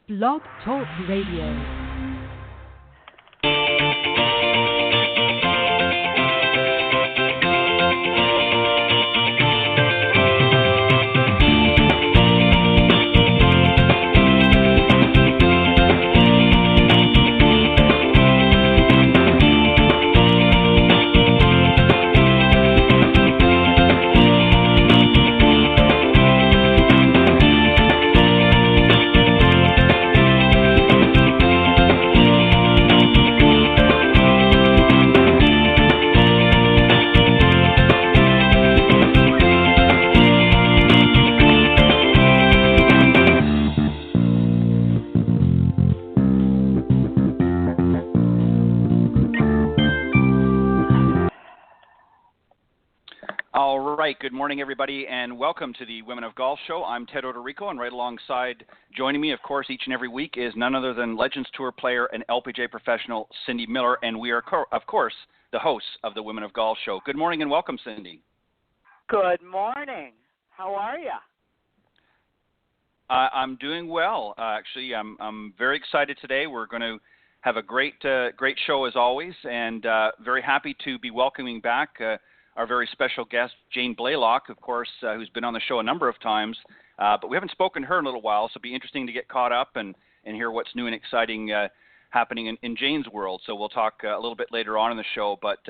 Blog Talk Radio. Good morning, everybody, and welcome to the Women of Golf Show. I'm Ted Odorico, and right alongside, joining me, of course, each and every week is none other than Legends Tour player and LPGA professional Cindy Miller, and we are, of course, the hosts of the Women of Golf Show. Good morning and welcome, Cindy. Good morning. How are you? I'm doing well. Actually, I'm very excited today. We're going to have a great show as always, and very happy to be welcoming back our very special guest, Jane Blalock, of course, who's been on the show a number of times, but we haven't spoken to her in a little while, so it'll be interesting to get caught up and hear what's new and exciting happening in Jane's world. So we'll talk a little bit later on in the show, but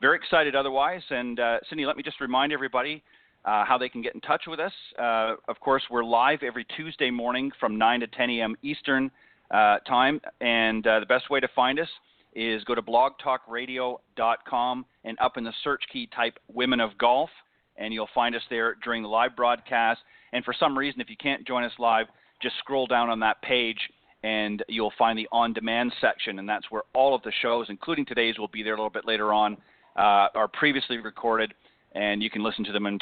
very excited otherwise. And Cindy, let me just remind everybody how they can get in touch with us. Of course, we're live every Tuesday morning from 9 to 10 a.m. Eastern time, and the best way to find us is go to blogtalkradio.com and up in the search key type Women of Golf, and you'll find us there during the live broadcast. And for some reason, if you can't join us live, just scroll down on that page and you'll find the on-demand section, and that's where all of the shows, including today's, will be there a little bit later on, are previously recorded, and you can listen to them in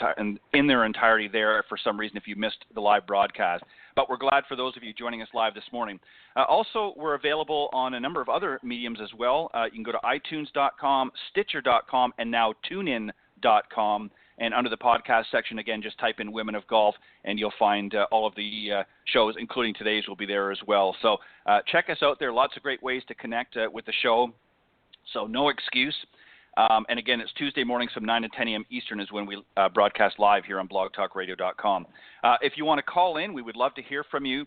their entirety there for some reason if you missed the live broadcast. But we're glad for those of you joining us live this morning. Also, we're available on a number of other mediums as well. You can go to iTunes.com, Stitcher.com, and now TuneIn.com. And under the podcast section, again, just type in Women of Golf, and you'll find all of the shows, including today's, will be there as well. So check us out there. Lots of great ways to connect with the show, so no excuse. And again, it's Tuesday mornings from 9 to 10 a.m. Eastern is when we broadcast live here on blogtalkradio.com. If you want to call in, we would love to hear from you.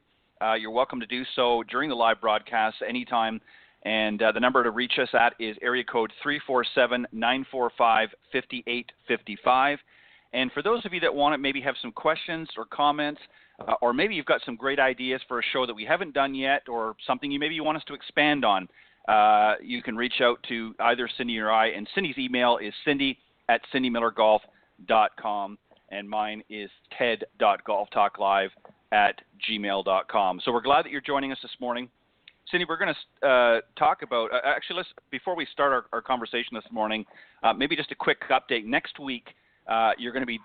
You're welcome to do so during the live broadcast anytime. And the number to reach us at is area code 347-945-5855. And for those of you that want to maybe have some questions or comments, or maybe you've got some great ideas for a show that we haven't done yet, or something you want us to expand on, you can reach out to either Cindy or I, and Cindy's email is cindy@cindymillergolf.com, and mine is ted.golftalklive@gmail.com. So we're glad that you're joining us this morning. Cindy, we're going to talk about, before we start our conversation this morning, maybe just a quick update. Next week, you're going to be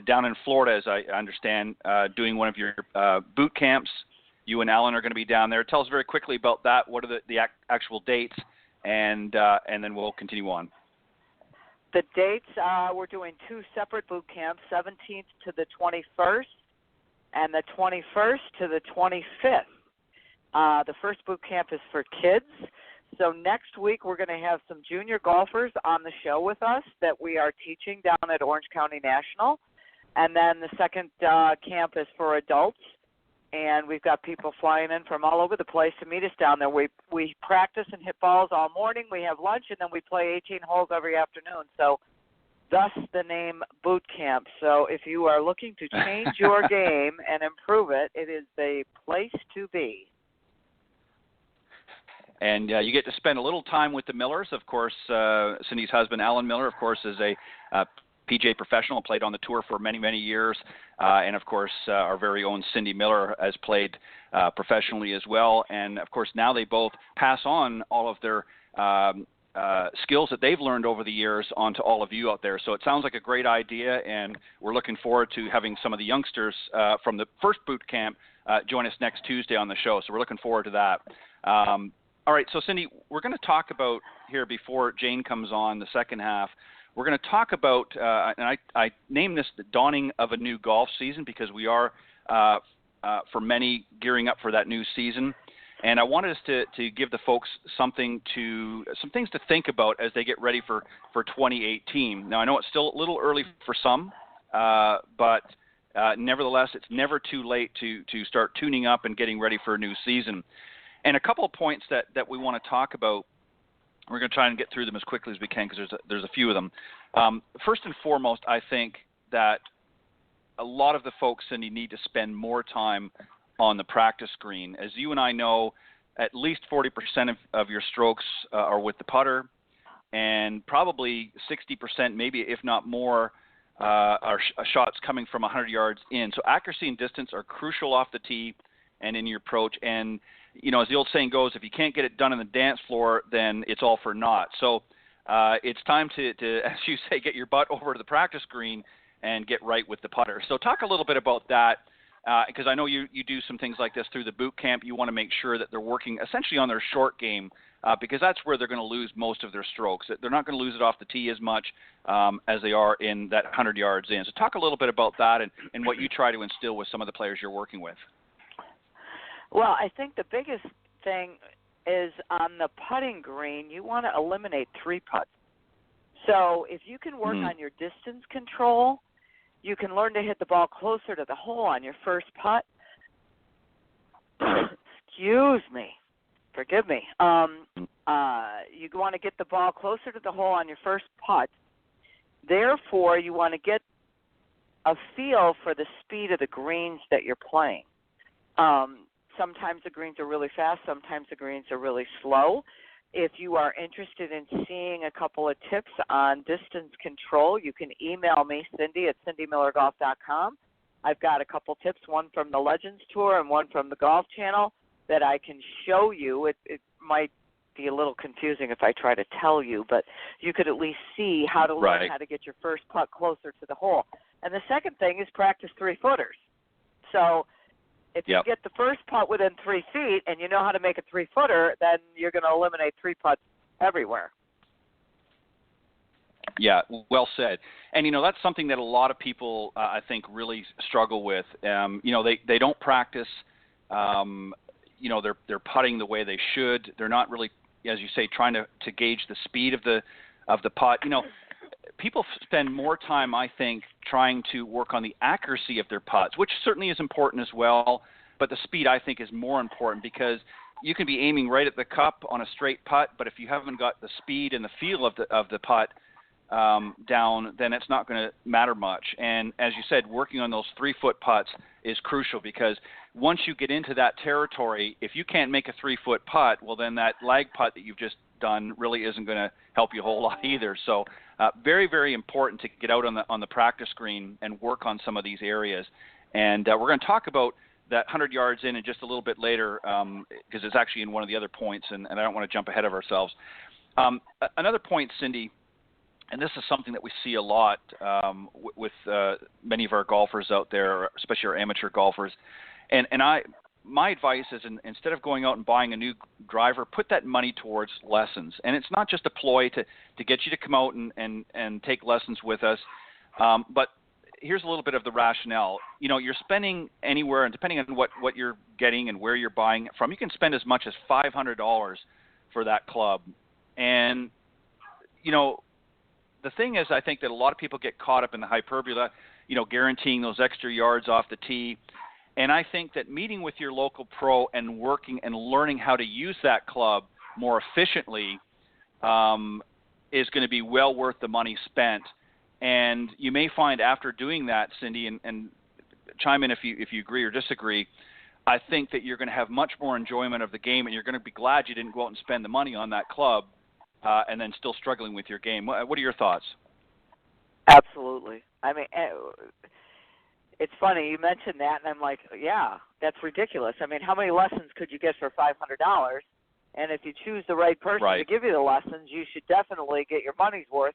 down in Florida, as I understand, doing one of your boot camps. You and Alan are going to be down there. Tell us very quickly about that. What are the actual dates, and then we'll continue on. The dates, we're doing two separate boot camps, 17th to the 21st, and the 21st to the 25th. The first boot camp is for kids. So next week we're going to have some junior golfers on the show with us that we are teaching down at Orange County National. And then the second camp is for adults. And we've got people flying in from all over the place to meet us down there. We practice and hit balls all morning. We have lunch, and then we play 18 holes every afternoon. So thus the name Boot Camp. So if you are looking to change your game and improve it, it is the place to be. And you get to spend a little time with the Millers. Of course, Cindy's husband, Alan Miller, of course, is a PGA professional, played on the tour for many, many years. And, of course, our very own Cindy Miller has played professionally as well. And, of course, now they both pass on all of their skills that they've learned over the years onto all of you out there. So it sounds like a great idea, and we're looking forward to having some of the youngsters from the first boot camp join us next Tuesday on the show. So we're looking forward to that. All right, so Cindy, we're going to talk about here before Jane comes on the second half. We're going to talk about, and I named this the dawning of a new golf season because we are for many gearing up for that new season. And I wanted us to give the folks some things to think about as they get ready for 2018. Now, I know it's still a little early for some, but nevertheless, it's never too late to start tuning up and getting ready for a new season. And a couple of points that we want to talk about, we're going to try and get through them as quickly as we can because there's a few of them. First and foremost, I think that a lot of the folks, Cindy, need to spend more time on the practice green. As you and I know, at least 40% of your strokes are with the putter, and probably 60%, maybe if not more, are shots coming from 100 yards in. So accuracy and distance are crucial off the tee and in your approach. And, you know, as the old saying goes, if you can't get it done on the dance floor, then it's all for naught. So it's time to, as you say, get your butt over to the practice green and get right with the putter. So talk a little bit about that. Because I know you do some things like this through the boot camp. You want to make sure that they're working essentially on their short game because that's where they're going to lose most of their strokes. They're not going to lose it off the tee as much as they are in that 100 yards in. So talk a little bit about that and what you try to instill with some of the players you're working with. Well, I think the biggest thing is on the putting green, you want to eliminate 3 putts. So if you can work on your distance control, you can learn to hit the ball closer to the hole on your first putt. Excuse me. Forgive me. You want to get the ball closer to the hole on your first putt. Therefore, you want to get a feel for the speed of the greens that you're playing. Sometimes the greens are really fast. Sometimes the greens are really slow. If you are interested in seeing a couple of tips on distance control, you can email me, Cindy, at cindymillergolf.com. I've got a couple tips, one from the Legends Tour and one from the Golf Channel that I can show you. It might be a little confusing if I try to tell you, but you could at least see how to learn how to get your first putt closer to the hole. And the second thing is practice 3-footers. So if you get the first putt within 3 feet and you know how to make a 3-footer, then you're going to eliminate 3 putts everywhere. Yeah, well said. And, you know, that's something that a lot of people, I think, really struggle with. You know, they don't practice, you know, they're putting the way they should. They're not really, as you say, trying to gauge the speed of the putt. You know, people spend more time, I think, trying to work on the accuracy of their putts, which certainly is important as well, but the speed, I think, is more important because you can be aiming right at the cup on a straight putt, but if you haven't got the speed and the feel of the putt down, then it's not going to matter much. And as you said, working on those 3-foot putts is crucial because once you get into that territory, if you can't make a 3-foot putt, well, then that lag putt that you've just done really isn't going to help you a whole lot either. So very, very important to get out on the practice green and work on some of these areas. And we're going to talk about that 100 yards in just a little bit later because it's actually in one of the other points, and I don't want to jump ahead of ourselves. Another point, Cindy, and this is something that we see a lot with many of our golfers out there, especially our amateur golfers, and my advice is instead of going out and buying a new driver, put that money towards lessons. And it's not just a ploy to get you to come out and take lessons with us. But here's a little bit of the rationale. You know, you're spending anywhere, and depending on what you're getting and where you're buying it from, you can spend as much as $500 for that club. And, you know, the thing is, I think that a lot of people get caught up in the hyperbole, you know, guaranteeing those extra yards off the tee. And I think that meeting with your local pro and working and learning how to use that club more efficiently is going to be well worth the money spent. And you may find after doing that, Cindy, and chime in if you agree or disagree, I think that you're going to have much more enjoyment of the game, and you're going to be glad you didn't go out and spend the money on that club and then still struggling with your game. What are your thoughts? Absolutely. I mean, it's funny, you mentioned that, and I'm like, yeah, that's ridiculous. I mean, how many lessons could you get for $500? And if you choose the right person to give you the lessons, you should definitely get your money's worth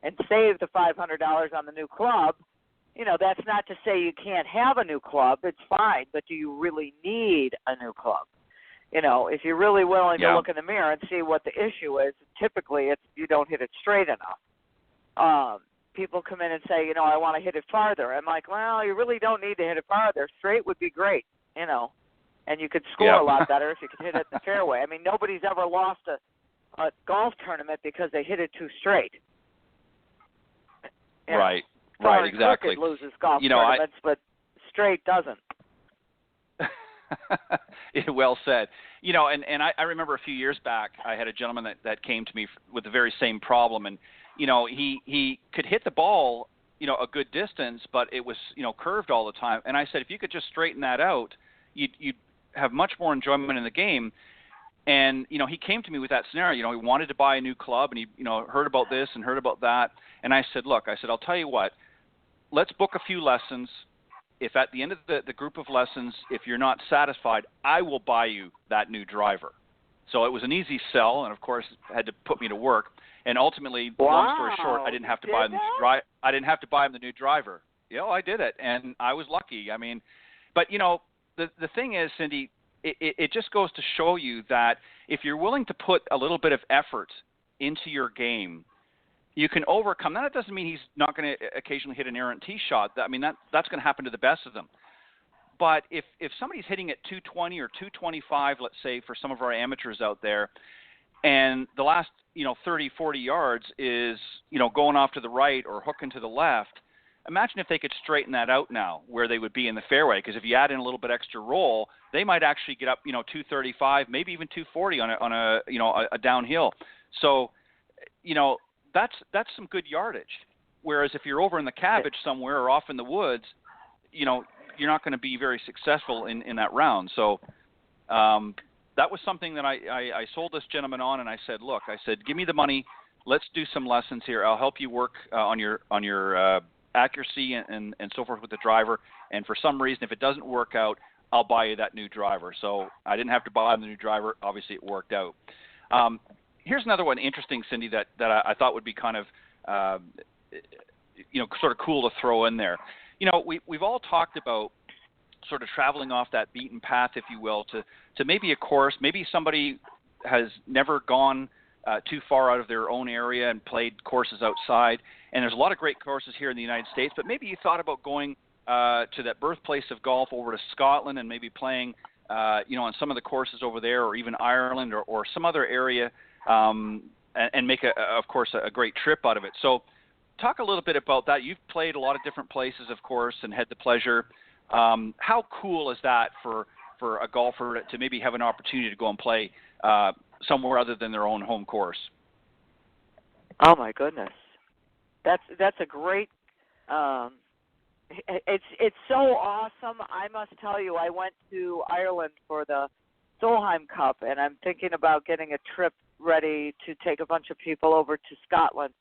and save the $500 on the new club. You know, that's not to say you can't have a new club. It's fine, but do you really need a new club? You know, if you're really willing to look in the mirror and see what the issue is, typically it's you don't hit it straight enough. people come in and say, I want to hit it farther. I'm like, well, you really don't need to hit it farther. Straight would be great, and you could score a lot better if you could hit it in the fairway. I mean, nobody's ever lost a golf tournament because they hit it too straight. Right, exactly. Crooked loses golf tournaments, but straight doesn't. Well said. And I remember a few years back, I had a gentleman that came to me with the very same problem, and he could hit the ball, a good distance, but it was curved all the time. And I said, if you could just straighten that out, you'd have much more enjoyment in the game. And he came to me with that scenario. He wanted to buy a new club, and he heard about this and heard about that. And I said, look, I'll tell you what, let's book a few lessons. If at the end of the group of lessons, if you're not satisfied, I will buy you that new driver. So it was an easy sell, and of course had to put me to work. And ultimately, long story short, I didn't have to buy him. I didn't have to buy him the new driver. I did it, and I was lucky. I mean, but the thing is, Cindy, it just goes to show you that if you're willing to put a little bit of effort into your game, you can overcome. Now, that doesn't mean he's not going to occasionally hit an errant tee shot. I mean, that's going to happen to the best of them. But if somebody's hitting at 220 or 225, let's say, for some of our amateurs out there, and the last 30, 40 yards is going off to the right or hooking to the left, imagine if they could straighten that out now, where they would be in the fairway. Because if you add in a little bit extra roll, they might actually get up 235, maybe even 240 on a downhill. So that's some good yardage. Whereas if you're over in the cabbage somewhere or off in the woods, you're not going to be very successful in that round. So that was something that I sold this gentleman on, and I said, look, give me the money. Let's do some lessons here. I'll help you work on your accuracy and so forth with the driver. And for some reason, if it doesn't work out, I'll buy you that new driver. So I didn't have to buy him the new driver. Obviously, it worked out. Here's another one interesting, Cindy, that I thought would be kind of, sort of cool to throw in there. We've all talked about sort of traveling off that beaten path, if you will, to maybe a course. Maybe somebody has never gone too far out of their own area and played courses outside. And there's a lot of great courses here in the United States, but maybe you thought about going to that birthplace of golf over to Scotland and maybe playing, on some of the courses over there, or even Ireland or some other area, and make, of course, a great trip out of it. So talk a little bit about that. You've played a lot of different places, of course, and had the pleasure. How cool is that for a golfer to maybe have an opportunity to go and play somewhere other than their own home course? Oh, my goodness. That's a great it's so awesome. I must tell you, I went to Ireland for the Solheim Cup, and I'm thinking about getting a trip ready to take a bunch of people over to Scotland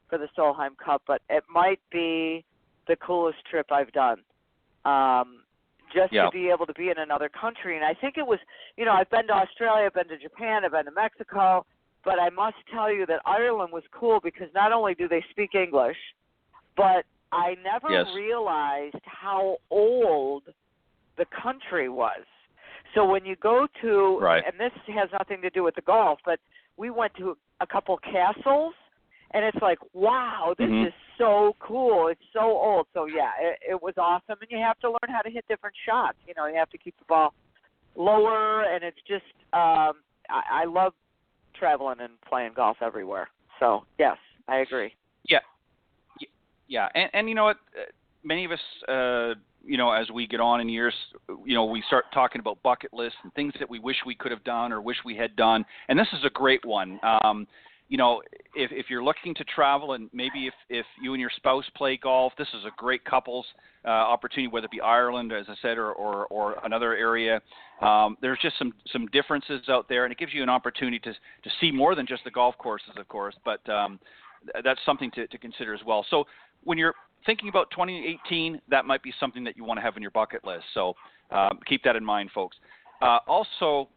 for the Solheim Cup, but it might be the coolest trip I've done. To be able to be in another country. And I think it was, I've been to Australia, I've been to Japan, I've been to Mexico, but I must tell you that Ireland was cool because not only do they speak English, but I never realized how old the country was. So when you go to, and this has nothing to do with the golf, but we went to a couple castles, and it's like, wow, this is so cool. It's so old. So, it was awesome. And you have to learn how to hit different shots. You have to keep the ball lower, and it's just I love traveling and playing golf everywhere. So, yes, I agree. Yeah. And you know what? Many of us, as we get on in years, we start talking about bucket lists and things that we wish we could have done or wish we had done. And this is a great one. If you're looking to travel, and maybe if you and your spouse play golf, this is a great couples opportunity, whether it be Ireland, as I said, or another area. There's just some differences out there, and it gives you an opportunity to see more than just the golf courses, of course, but that's something to consider as well. So when you're thinking about 2018, that might be something that you want to have on your bucket list. So keep that in mind, folks. Also,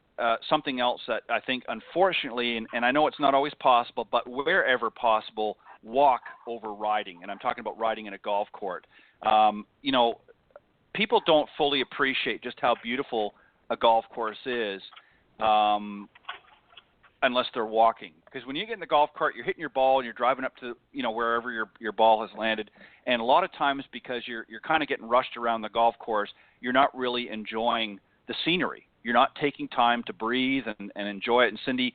something else that I think, unfortunately, and I know it's not always possible, but wherever possible, walk over riding. And I'm talking about riding in a golf court. People don't fully appreciate just how beautiful a golf course is unless they're walking. Because when you get in the golf cart, you're hitting your ball and you're driving up to, wherever your ball has landed. And a lot of times, because you're kind of getting rushed around the golf course, you're not really enjoying the scenery. You're not taking time to breathe and enjoy it. And Cindy,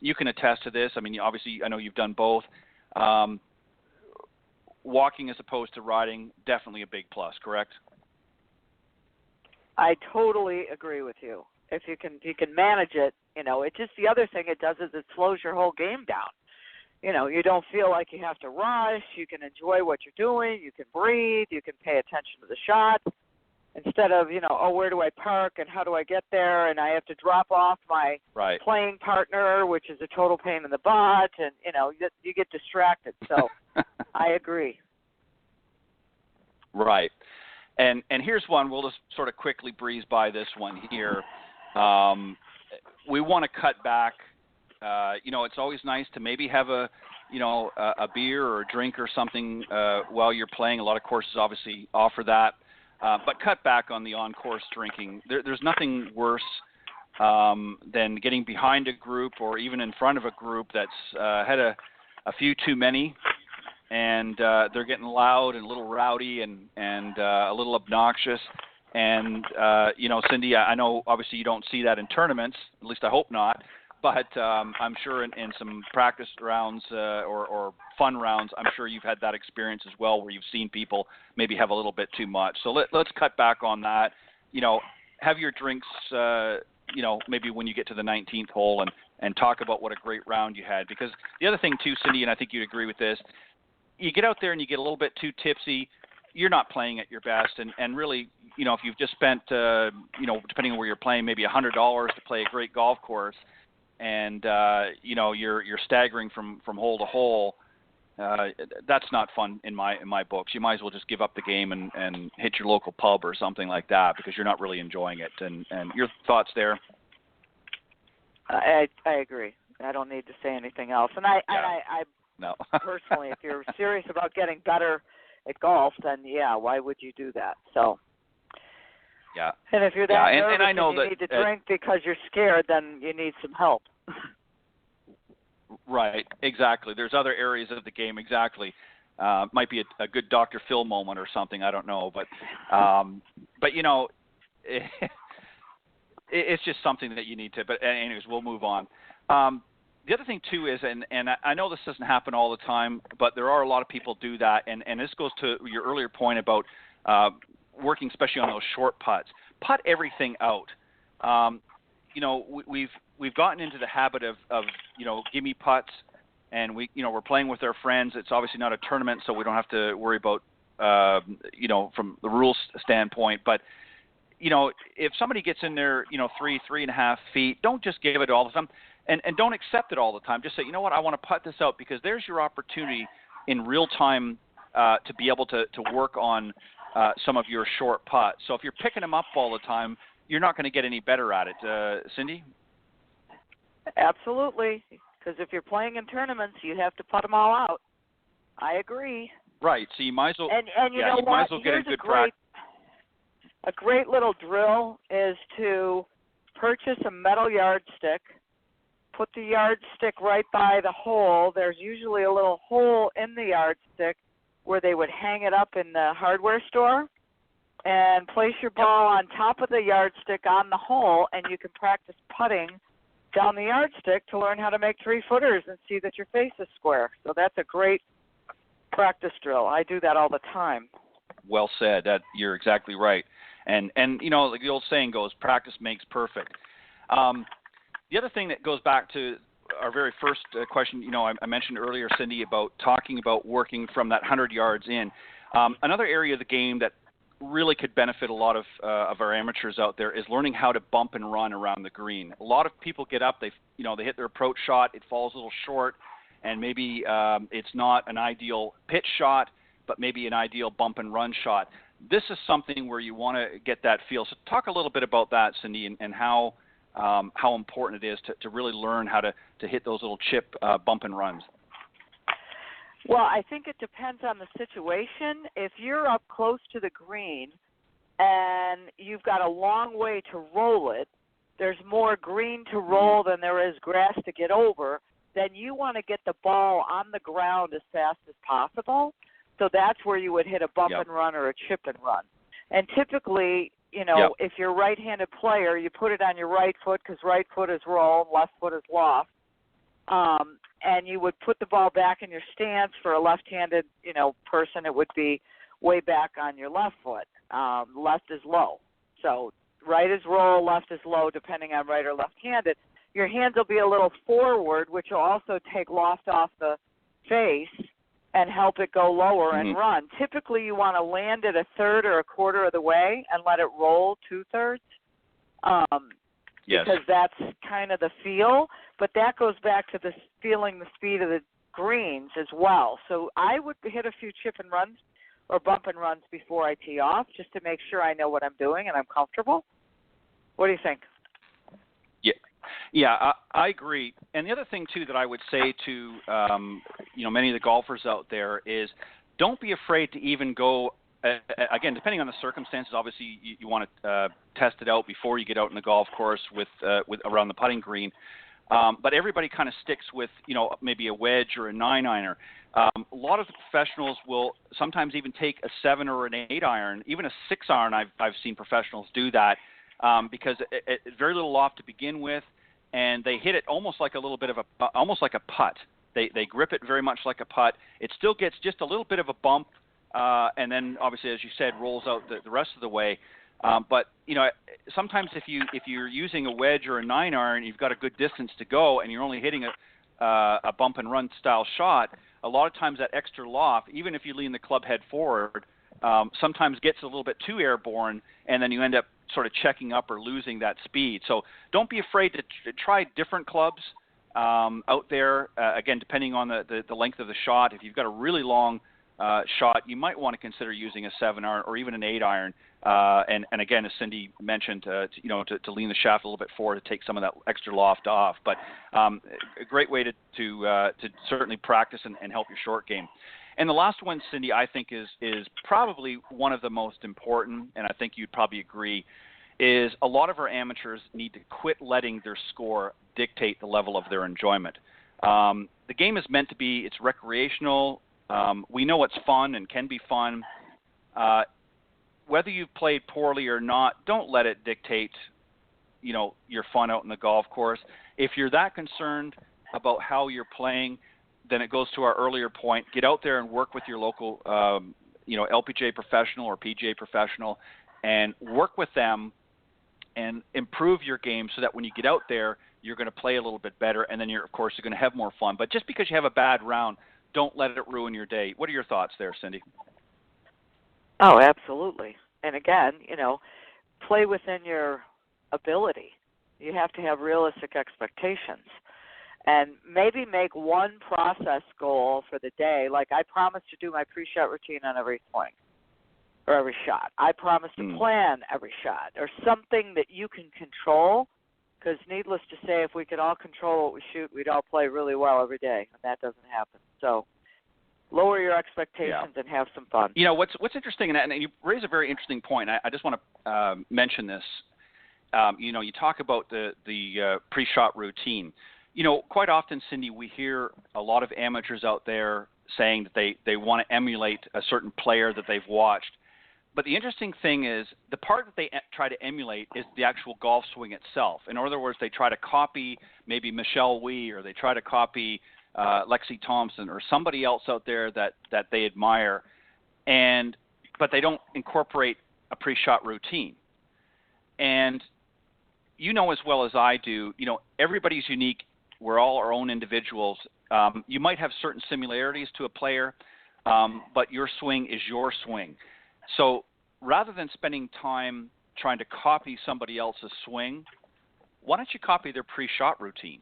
you can attest to this. I mean, obviously, I know you've done both. Walking as opposed to riding, definitely a big plus, correct? I totally agree with you. If you can manage it, it just, the other thing it does is it slows your whole game down. You don't feel like you have to rush. You can enjoy what you're doing. You can breathe. You can pay attention to the shot instead of, where do I park and how do I get there? And I have to drop off my playing partner, which is a total pain in the butt. And, you get distracted. So I agree. Right. And here's one. We'll just sort of quickly breeze by this one here. We want to cut back. It's always nice to maybe have a beer or a drink or something while you're playing. A lot of courses obviously offer that. But cut back on the on-course drinking. There's nothing worse than getting behind a group or even in front of a group that's had a few too many, and they're getting loud and a little rowdy and a little obnoxious. And, Cindy, I know obviously you don't see that in tournaments, at least I hope not, but I'm sure in some practice rounds or fun rounds, I'm sure you've had that experience as well where you've seen people maybe have a little bit too much. So let's cut back on that. Have your drinks, maybe when you get to the 19th hole and talk about what a great round you had. Because the other thing too, Cindy, and I think you'd agree with this, you get out there and you get a little bit too tipsy, you're not playing at your best. And really, if you've just spent, depending on where you're playing, maybe $100 to play a great golf course, and you're staggering from hole to hole, that's not fun in my books. You might as well just give up the game and hit your local pub or something like that because you're not really enjoying it. And your thoughts there? I agree. I don't need to say anything else. And I no. Personally, if you're serious about getting better at golf, then why would you do that? So. Yeah. And if you're that nervous and I know you need to drink because you're scared, then you need some help. Right, exactly. There's other areas of the game, exactly. Might be a good Dr. Phil moment or something, I don't know. But it's just something that you need to. But anyways, we'll move on. The other thing, too, is, and I know this doesn't happen all the time, but there are a lot of people do that. And this goes to your earlier point about working especially on those short putts. Putt everything out. We've gotten into the habit of gimme putts, and we're playing with our friends. It's obviously not a tournament, so we don't have to worry about from the rules standpoint. But if somebody gets in there 3.5 feet, don't just give it all the time, and don't accept it all the time. Just say, you know what, I want to putt this out, because there's your opportunity in real time to be able to work on some of your short putts. So if you're picking them up all the time, you're not going to get any better at it. Cindy? Absolutely, because if you're playing in tournaments, you have to putt them all out. I agree. Right, so you might as well, and you know what? might as well get a good practice. A great little drill is to purchase a metal yardstick, put the yardstick right by the hole. There's usually a little hole in the yardstick where they would hang it up in the hardware store, and place your ball on top of the yardstick on the hole, and you can practice putting down the yardstick to learn how to make 3-footers and see that your face is square. So that's a great practice drill. I do that all the time. Well said. That you're exactly right. And like the old saying goes, practice makes perfect. The other thing that goes back to our very first question, I mentioned earlier, Cindy, about talking about working from that 100 yards in. Another area of the game that really could benefit a lot of our amateurs out there is learning how to bump and run around the green. A lot of people get up, they hit their approach shot, it falls a little short, and maybe it's not an ideal pitch shot, but maybe an ideal bump and run shot. This is something where you want to get that feel. So talk a little bit about that, Cindy, and how important it is to really learn how to hit those little chip bump and runs. Well, I think it depends on the situation. If you're up close to the green and you've got a long way to roll it, there's more green to roll than there is grass to get over, then you want to get the ball on the ground as fast as possible. So that's where you would hit a bump and run or a chip and run. And typically, if you're a right-handed player, you put it on your right foot because right foot is roll, left foot is loft. And you would put the ball back in your stance. For a left-handed, person, it would be way back on your left foot. Left is low. So right is roll, left is low, depending on right or left-handed. Your hands will be a little forward, which will also take loft off the face and help it go lower and run. Typically, you want to land it a third or a quarter of the way and let it roll two-thirds. Because that's kind of the feel. But that goes back to the feeling the speed of the greens as well. So I would hit a few chip and runs or bump and runs before I tee off, just to make sure I know what I'm doing and I'm comfortable. What do you think? Yeah, I agree. And the other thing, too, that I would say to, many of the golfers out there is don't be afraid to even go, again, depending on the circumstances, obviously you want to test it out before you get out in the golf course with around the putting green. But everybody kind of sticks with, maybe a wedge or a 9-iron. A lot of the professionals will sometimes even take a 7 or an 8-iron, even a 6-iron. I've seen professionals do that because it's very little loft to begin with, and they hit it almost like a little bit of almost like a putt. They grip it very much like a putt. It still gets just a little bit of a bump, and then obviously, as you said, rolls out the rest of the way. But sometimes if you're using a wedge or a 9-iron, you've got a good distance to go, and you're only hitting a bump and run style shot. A lot of times that extra loft, even if you lean the club head forward, sometimes gets a little bit too airborne, and then you end up sort of checking up or losing that speed. So don't be afraid to try different clubs out there. Again, depending on the length of the shot. If you've got a really long shot, you might want to consider using a 7-iron or even an 8-iron. And again, as Cindy mentioned, to lean the shaft a little bit forward to take some of that extra loft off. But a great way to certainly practice and help your short game. And the last one, Cindy, I think is probably one of the most important, and I think you'd probably agree, is a lot of our amateurs need to quit letting their score dictate the level of their enjoyment. The game is meant to be, it's recreational. We know it's fun and can be fun. Whether you've played poorly or not, don't let it dictate, your fun out in the golf course. If you're that concerned about how you're playing, then it goes to our earlier point. Get out there and work with your local, LPGA professional or PGA professional, and work with them and improve your game so that when you get out there, you're going to play a little bit better, and then you're going to have more fun. But just because you have a bad round, don't let it ruin your day. What are your thoughts there, Cindy? Oh, absolutely. And again, play within your ability. You have to have realistic expectations. And maybe make one process goal for the day. Like I promise to do my pre-shot routine on every swing or every shot. I promise to plan every shot or something that you can control. Because needless to say, if we could all control what we shoot, we'd all play really well every day. And that doesn't happen. So lower your expectations and have some fun. What's interesting, and you raise a very interesting point. I just want to mention this. You talk about the pre-shot routine. Quite often, Cindy, we hear a lot of amateurs out there saying that they want to emulate a certain player that they've watched. But the interesting thing is the part that they try to emulate is the actual golf swing itself. In other words, they try to copy maybe Michelle Wee, or they try to copy Lexi Thompson or somebody else out there that they admire, but they don't incorporate a pre-shot routine. And as well as I do, everybody's unique. We're all our own individuals. You might have certain similarities to a player, but your swing is your swing. So rather than spending time trying to copy somebody else's swing, why don't you copy their pre-shot routine?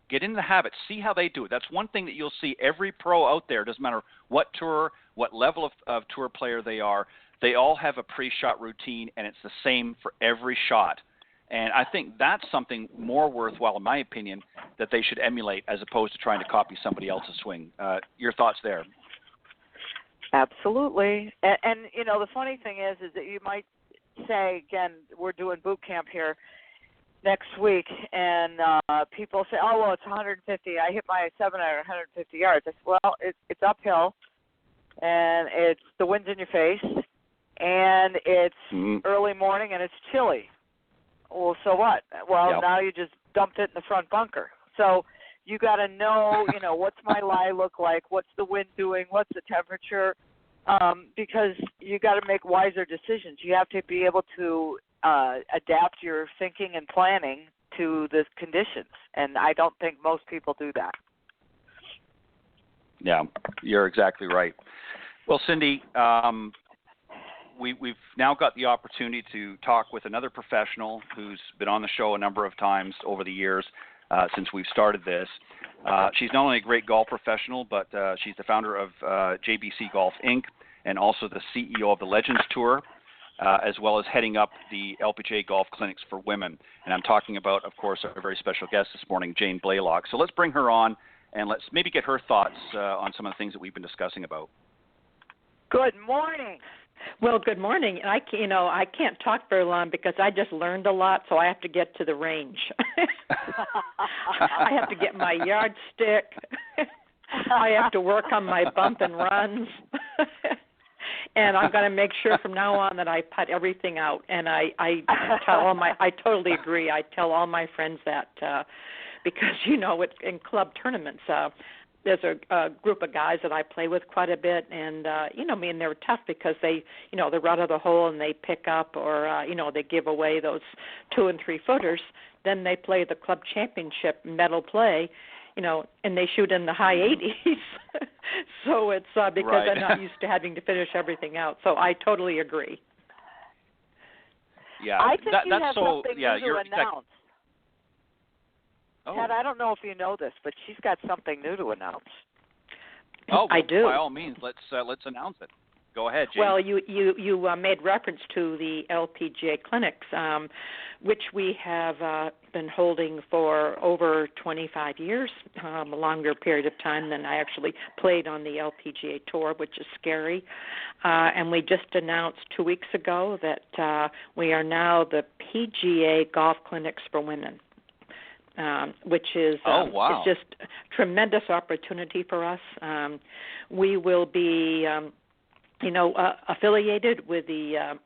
Get in the habit. See how they do it. That's one thing that you'll see every pro out there. Doesn't matter what tour, what level of tour player they are. They all have a pre-shot routine, and it's the same for every shot. And I think that's something more worthwhile, in my opinion, that they should emulate as opposed to trying to copy somebody else's swing. Your thoughts there? Absolutely. And the funny thing is that you might say, again, we're doing boot camp here, next week, and people say, "Oh, well, it's 150. I hit my 7 at 150 yards." I said, "Well, it's uphill, and the wind's in your face, and it's early morning, and it's chilly. Well, so what? Well, now you just dumped it in the front bunker. So you got to know, what's my lie look like? What's the wind doing? What's the temperature? Because you got to make wiser decisions. You have to be able to adapt your thinking and planning to the conditions, and I don't think most people do that. Yeah, you're exactly right. Well, Cindy, we've now got the opportunity to talk with another professional who's been on the show a number of times over the years since we've started this. She's not only a great golf professional, but she's the founder of JBC Golf Inc. and also the CEO of the Legends Tour, as well as heading up the LPGA Golf Clinics for Women. And I'm talking about, of course, our very special guest this morning, Jane Blalock. So let's bring her on and let's maybe get her thoughts on some of the things that we've been discussing about. Good morning. Well, good morning. I can't talk very long because I just learned a lot, so I have to get to the range. I have to get my yardstick. I have to work on my bump and runs. And I'm going to make sure from now on that I putt everything out. And I totally agree. I tell all my friends that because, it's in club tournaments. There's a group of guys that I play with quite a bit, and they're tough because they're out of the hole and they pick up, or they give away those 2 and 3 footers. Then they play the club championship medal play, and they shoot in the high 80s. So it's because they're not used to having to finish everything out. So I totally agree. Yeah, I think you that's have so. something Yeah, new you're to announce. Oh. Ted, I don't know if you know this, but she's got something new to announce. Oh, I do. By all means, let's announce it. Go ahead, Jane. Well, you made reference to the LPGA clinics, which we have been holding for over 25 years, a longer period of time than I actually played on the LPGA tour, which is scary. And we just announced 2 weeks ago that we are now the PGA Golf Clinics for Women. Which is wow. It's just a tremendous opportunity for us. We will be, affiliated with the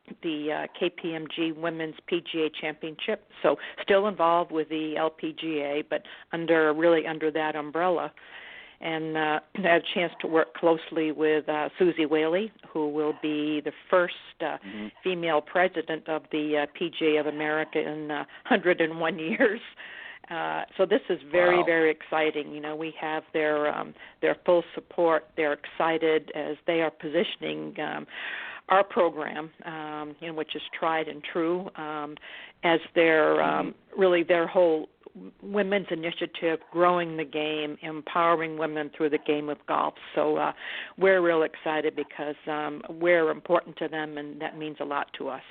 KPMG Women's PGA Championship, so still involved with the LPGA, but under that umbrella. And I had a chance to work closely with Susie Whaley, who will be the first female president of the PGA of America in 101 years. So this is very, very exciting. We have their full support. They're excited as they are positioning our program, which is tried and true, as their really their whole women's initiative, growing the game, empowering women through the game of golf. So we're real excited because we're important to them, and that means a lot to us.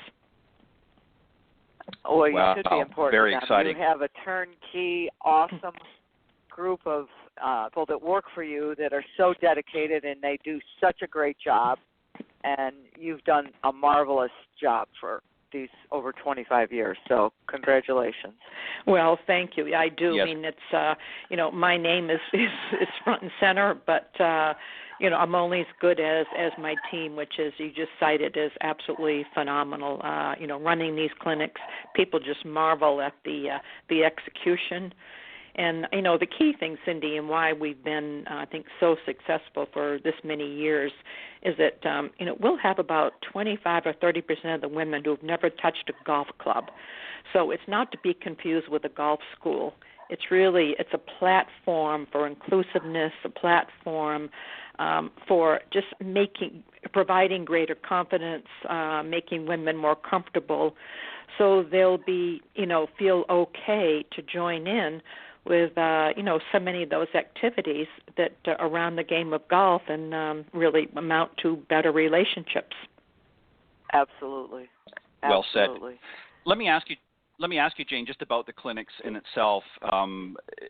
Oh, you should be important. Very exciting. You have a turnkey, awesome group of people that work for you that are so dedicated, and they do such a great job. And you've done a marvelous job for these over 25 years. So congratulations. Well, thank you. I do. Yes. I mean, it's my name is front and center, but I'm only as good as my team, which is, you just cited, is absolutely phenomenal. Running these clinics, people just marvel at the execution. And, the key thing, Cindy, and why we've been, I think, so successful for this many years is that, we'll have about 25 or 30% of the women who have never touched a golf club. So it's not to be confused with a golf school. It's a platform for inclusiveness, a platform for just providing greater confidence, making women more comfortable, so they'll be, feel okay to join in with, so many of those activities that around the game of golf and really amount to better relationships. Absolutely. Well said. Let me ask you, let me ask you, Jane, just about the clinics in itself.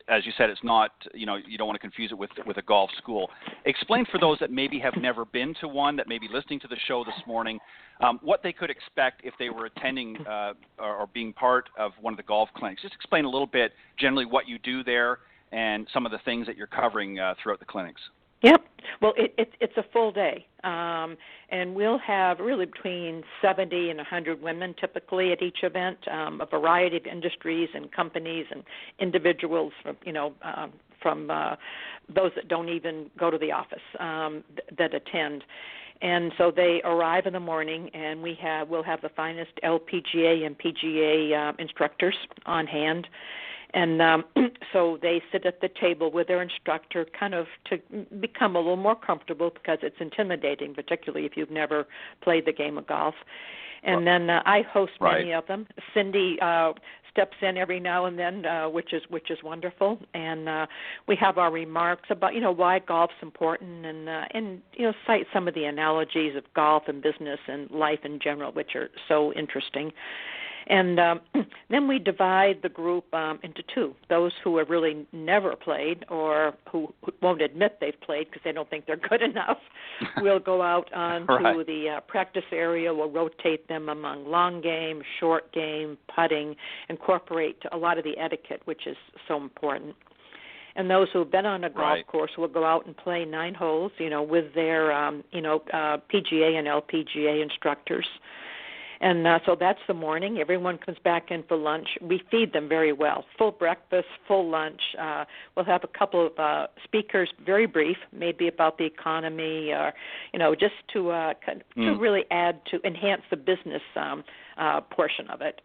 As you said, it's not, you don't want to confuse it with a golf school. Explain for those that maybe have never been to one, that may be listening to the show this morning, what they could expect if they were attending or being part of one of the golf clinics. Just explain a little bit generally what you do there and some of the things that you're covering throughout the clinics. Yep. Well, it's a full day, and we'll have really between 70 and 100 women typically at each event, a variety of industries and companies and individuals from those that don't even go to the office that attend. And so they arrive in the morning, and we'll have the finest LPGA and PGA instructors on hand. And so they sit at the table with their instructor kind of to become a little more comfortable, because it's intimidating, particularly if you've never played the game of golf. And then I host many of them. Cindy steps in every now and then, which is wonderful. And we have our remarks about why golf's important, and cite some of the analogies of golf and business and life in general, which are so interesting. And then we divide the group into two: those who have really never played, or who won't admit they've played because they don't think they're good enough. We'll go out onto the practice area. We'll rotate them among long game, short game, putting, incorporate a lot of the etiquette, which is so important. And those who have been on a golf course will go out and play 9 holes, with their PGA and LPGA instructors. And so that's the morning. Everyone comes back in for lunch. We feed them very well. Full breakfast, full lunch. We'll have a couple of speakers, very brief, maybe about the economy, or just to really enhance the business portion of it.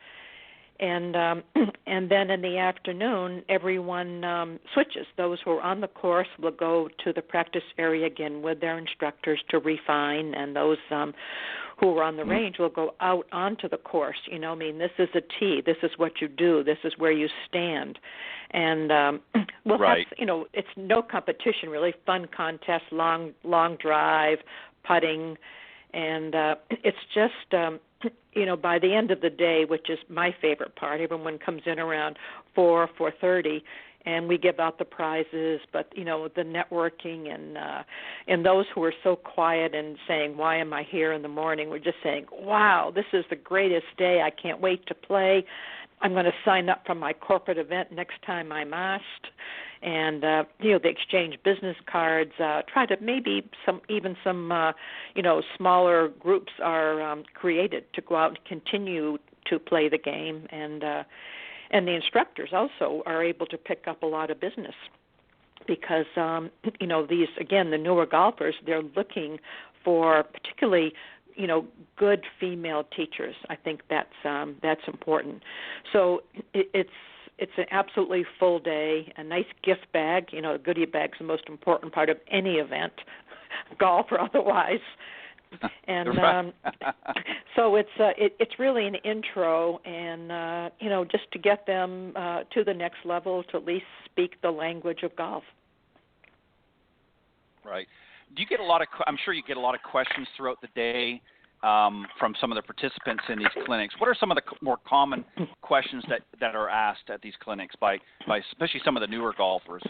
And then in the afternoon, everyone switches. Those who are on the course will go to the practice area again with their instructors to refine, and those who are on the range will go out onto the course. This is a tee. This is what you do. This is where you stand. And we'll have, it's no competition really. Fun contest, long drive, putting, and it's just. By the end of the day, which is my favorite part, everyone comes in around 4:30, and we give out the prizes. But the networking and those who are so quiet and saying, "Why am I here in the morning?" We're just saying, "Wow, this is the greatest day! I can't wait to play. I'm going to sign up for my corporate event next time I'm asked." And they exchange business cards. Try to maybe some smaller groups are created to go out and continue to play the game, and the instructors also are able to pick up a lot of business, because these, again, the newer golfers, they're looking for particularly good female teachers. I think that's important. So it's an absolutely full day, a nice gift bag. A goodie bag's the most important part of any event, golf or otherwise. And so it's really an intro, and just to get them to the next level, to at least speak the language of golf. Right. Do you get I'm sure you get a lot of questions throughout the day from some of the participants in these clinics. What are some of the more common questions that are asked at these clinics by especially some of the newer golfers?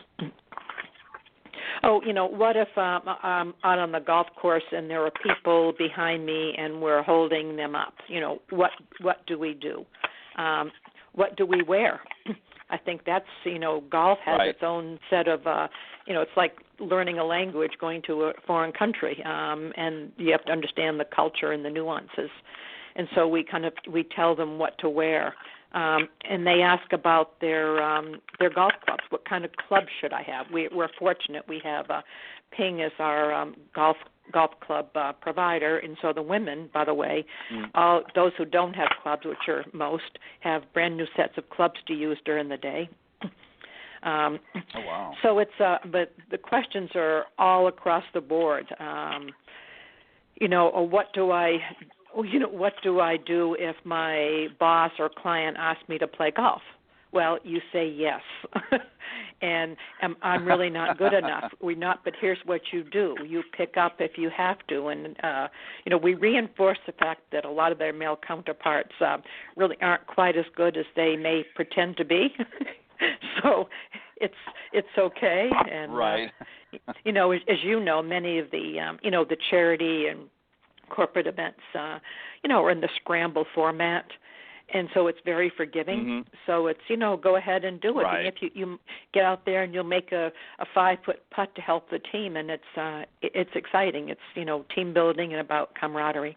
Oh, what if I'm out on the golf course and there are people behind me and we're holding them up? What do we do? What do we wear? I think that's, golf has its own set of, it's like learning a language, going to a foreign country, and you have to understand the culture and the nuances. And so we tell them what to wear. And they ask about their golf clubs. What kind of clubs should I have? We're fortunate. We have Ping as our golf club provider, and so the women, by the way, those who don't have clubs, which are most, have brand new sets of clubs to use during the day. Oh wow! So it's but the questions are all across the board. What do I do if my boss or client asks me to play golf? Well, you say yes. And I'm really not good enough. But here's what you do. You pick up if you have to. And, we reinforce the fact that a lot of their male counterparts really aren't quite as good as they may pretend to be. So it's okay. And, right. As you know, many of the charity and corporate events, are in the scramble format. And so it's very forgiving. Mm-hmm. So it's, go ahead and do it. Right. And if you get out there and you'll make a 5-foot putt to help the team, and it's exciting. It's, team building and about camaraderie.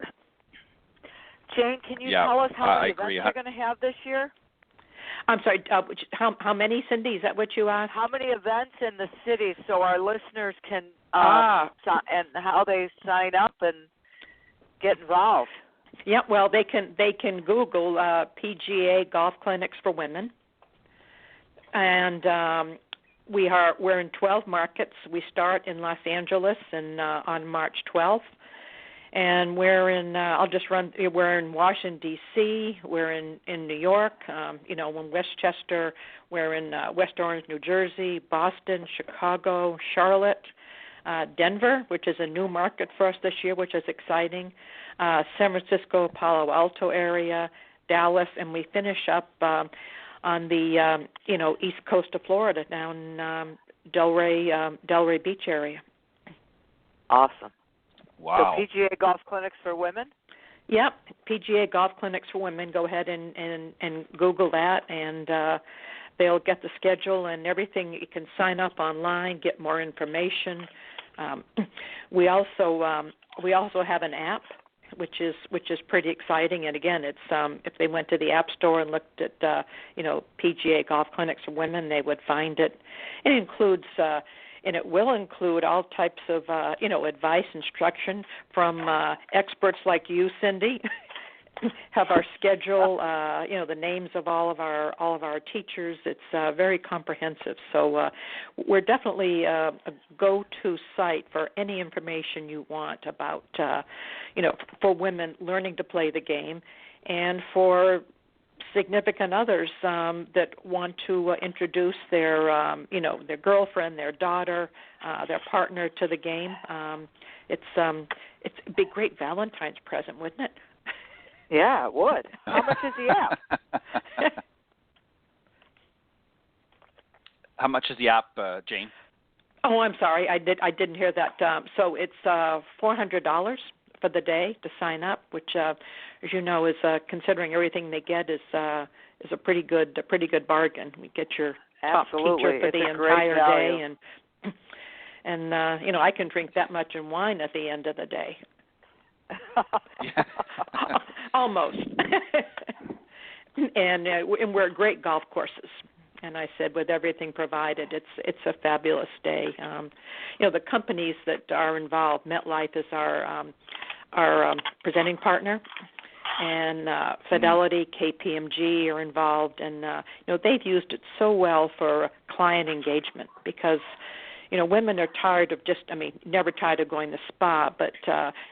Jane, can you tell us how many events you're going to have this year? I'm sorry, how many, Cindy? Is that what you asked? How many events in the city so our listeners can, and how they sign up and get involved? Yeah, well, they can Google PGA Golf Clinics for Women, and we're in 12 markets. We start in Los Angeles on March 12th, and we're in we're in Washington D.C. We're in New York, in Westchester. We're in West Orange, New Jersey, Boston, Chicago, Charlotte, Denver, which is a new market for us this year, which is exciting. San Francisco, Palo Alto area, Dallas, and we finish up on the east coast of Florida, down Delray Beach area. Awesome. Wow. So PGA Golf Clinics for Women? Yep, PGA Golf Clinics for Women. Go ahead and Google that, and they'll get the schedule and everything. You can sign up online, get more information. We also have an app, which is pretty exciting. And again, it's if they went to the App Store and looked at PGA Golf Clinics for Women, they would find it. It includes and it will include all types of advice, instruction from experts like you, Cindy. Have our schedule, the names of all of our teachers. It's very comprehensive. So we're definitely a go-to site for any information you want about, for women learning to play the game, and for significant others that want to introduce their girlfriend, their daughter, their partner to the game. It's a big, great Valentine's present, wouldn't it? Yeah, it would. How much is the app? How much is the app, Jane? Oh, I'm sorry, I didn't hear that. So it's $400 for the day to sign up, which, as you know, is considering everything they get is a pretty good bargain. We get your top teacher for the entire day, and I can drink that much in wine at the end of the day. Almost. And we're at great golf courses. And I said, with everything provided, it's a fabulous day. The companies that are involved, MetLife is our presenting partner, and Fidelity, KPMG are involved, and they've used it so well for client engagement because women are tired of never tired of going to spa, but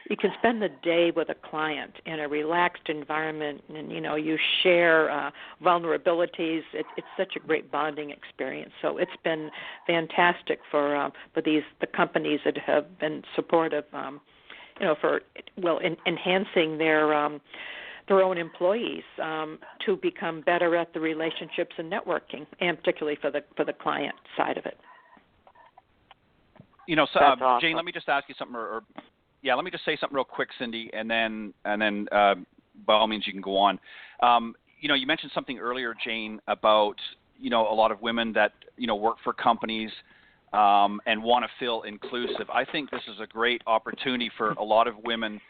you can spend the day with a client in a relaxed environment, and you share vulnerabilities. It's such a great bonding experience. So it's been fantastic for the companies that have been supportive, enhancing their own employees to become better at the relationships and networking, and particularly for the client side of it. Awesome. Jane, let me just ask you something, let me just say something real quick, Cindy, and then by all means you can go on. You mentioned something earlier, Jane, about a lot of women that work for companies and want to feel inclusive. I think this is a great opportunity for a lot of women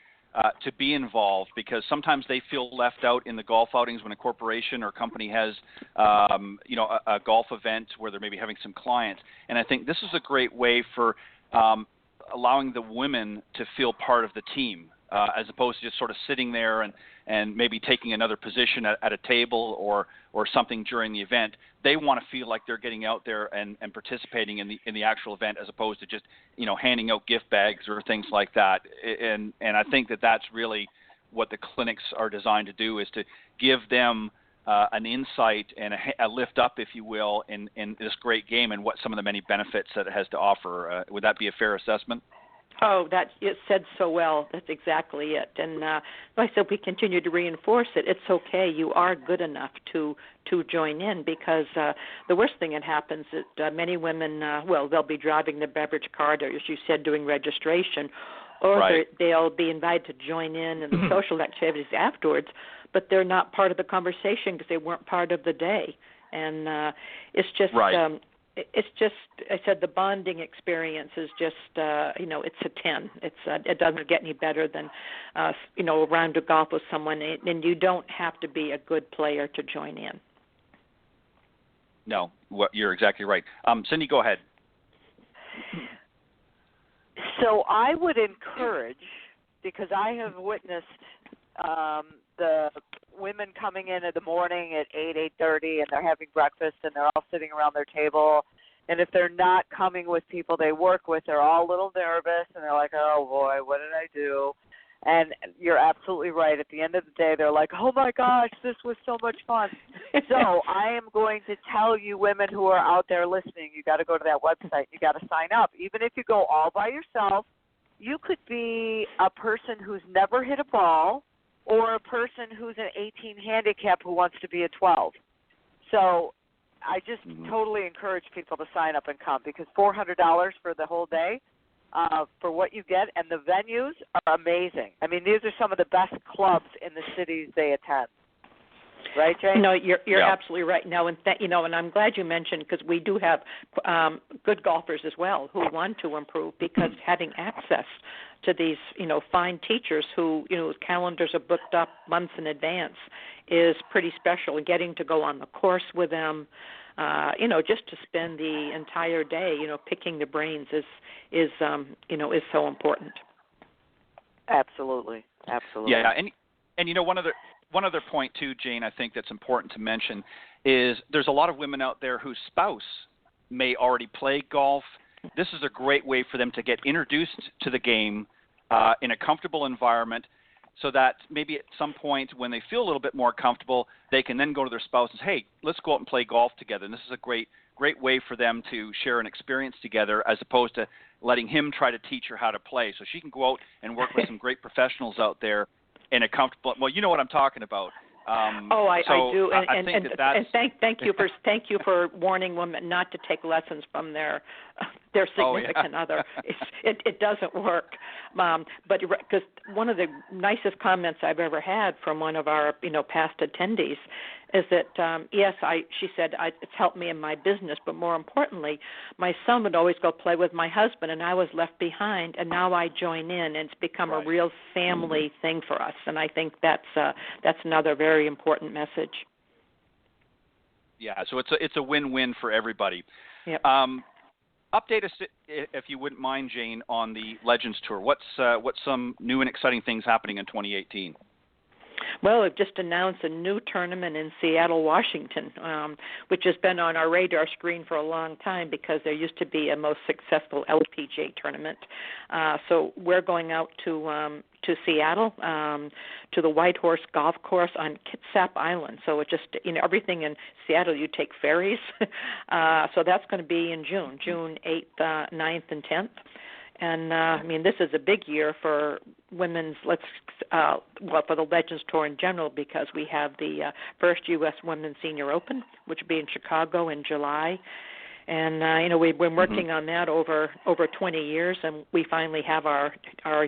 to be involved, because sometimes they feel left out in the golf outings when a corporation or company has, a golf event where they're maybe having some clients. And I think this is a great way for allowing the women to feel part of the team, as opposed to just sort of sitting there and maybe taking another position at a table or something during the event. They want to feel like they're getting out there and participating in the actual event, as opposed to just handing out gift bags or things like that. And I think that's really what the clinics are designed to do, is to give them an insight and a lift up, if you will, in this great game and what some of the many benefits that it has to offer. Would that be a fair assessment? Oh, that it said so well. That's exactly it. And like I said, we continue to reinforce it. It's okay. You are good enough to join in, because the worst thing that happens is many women, they'll be driving the beverage cart, or as you said, doing registration, or right. they'll be invited to join in the social activities afterwards, but they're not part of the conversation because they weren't part of the day. And it's just right. It's just, I said, the bonding experience is just, it's a 10. It doesn't get any better than, a round of golf with someone, and you don't have to be a good player to join in. No, you're exactly right. Cindy, go ahead. So I would encourage, because I have witnessed the women coming in the morning at 8:30, and they're having breakfast, and they're all sitting around their table. And if they're not coming with people they work with, they're all a little nervous, and they're like, oh, boy, what did I do? And you're absolutely right. At the end of the day, they're like, oh, my gosh, this was so much fun. So I am going to tell you, women who are out there listening, you got to go to that website. You got to sign up. Even if you go all by yourself, you could be a person who's never hit a ball, or a person who's an 18 handicap who wants to be a 12. So I just totally encourage people to sign up and come, because $400 for the whole day for what you get, and the venues are amazing. I mean, these are some of the best clubs in the cities they attend. Right, Jane? No, you're absolutely right. No, and and I'm glad you mentioned, because we do have good golfers as well who want to improve, because having access to these fine teachers whose calendars are booked up months in advance is pretty special. Getting to go on the course with them, just to spend the entire day, picking the brains is so important. Absolutely. Yeah, and one other point too, Jane, I think that's important to mention is there's a lot of women out there whose spouse may already play golf. This is a great way for them to get introduced to the game in a comfortable environment, so that maybe at some point when they feel a little bit more comfortable, they can then go to their spouse and say, hey, let's go out and play golf together. And this is a great way for them to share an experience together, as opposed to letting him try to teach her how to play. So she can go out and work with some great professionals out there in a comfortable. Well, you know what I'm talking about. I do, and thank you for warning women not to take lessons from their significant other. It doesn't work, but because one of the nicest comments I've ever had from one of our past attendees is that she said it's helped me in my business, but more importantly, my son would always go play with my husband, and I was left behind, and now I join in, and it's become a real family thing for us, and I think that's another very important message. Yeah, so it's a win-win for everybody. Yep. Update us, if you wouldn't mind, Jane, on the Legends Tour. What's some new and exciting things happening in 2018? Well, we've just announced a new tournament in Seattle, Washington, which has been on our radar screen for a long time, because there used to be a most successful LPGA tournament. So we're going out to Seattle, to the White Horse Golf Course on Kitsap Island. So it just, everything in Seattle, you take ferries. So that's going to be in June 8th, 9th, and 10th. And, this is a big year for women's, for the Legends Tour in general, because we have the first U.S. Women's Senior Open, which will be in Chicago in July. And, we've been working on that over 20 years, and we finally have our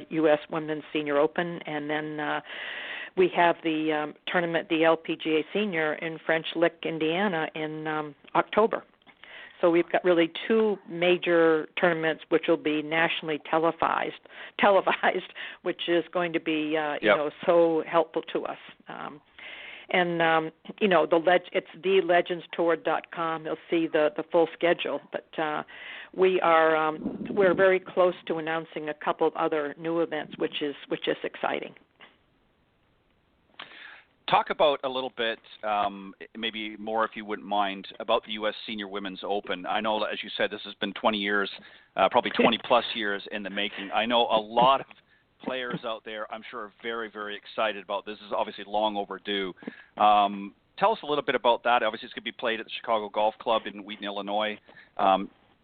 U.S. Women's Senior Open. And then we have the tournament, the LPGA Senior in French Lick, Indiana in October. So we've got really two major tournaments which will be nationally televised, which is going to be so helpful to us. It's thelegendstour.com. You'll see the full schedule. But we're very close to announcing a couple of other new events, which is exciting. Talk about a little bit, maybe more if you wouldn't mind, about the U.S. Senior Women's Open. I know, as you said, this has been 20 years, probably 20-plus years in the making. I know a lot of players out there, I'm sure, are very, very excited about this. This is obviously long overdue. tell us a little bit about that. Obviously, it's going to be played at the Chicago Golf Club in Wheaton, Illinois.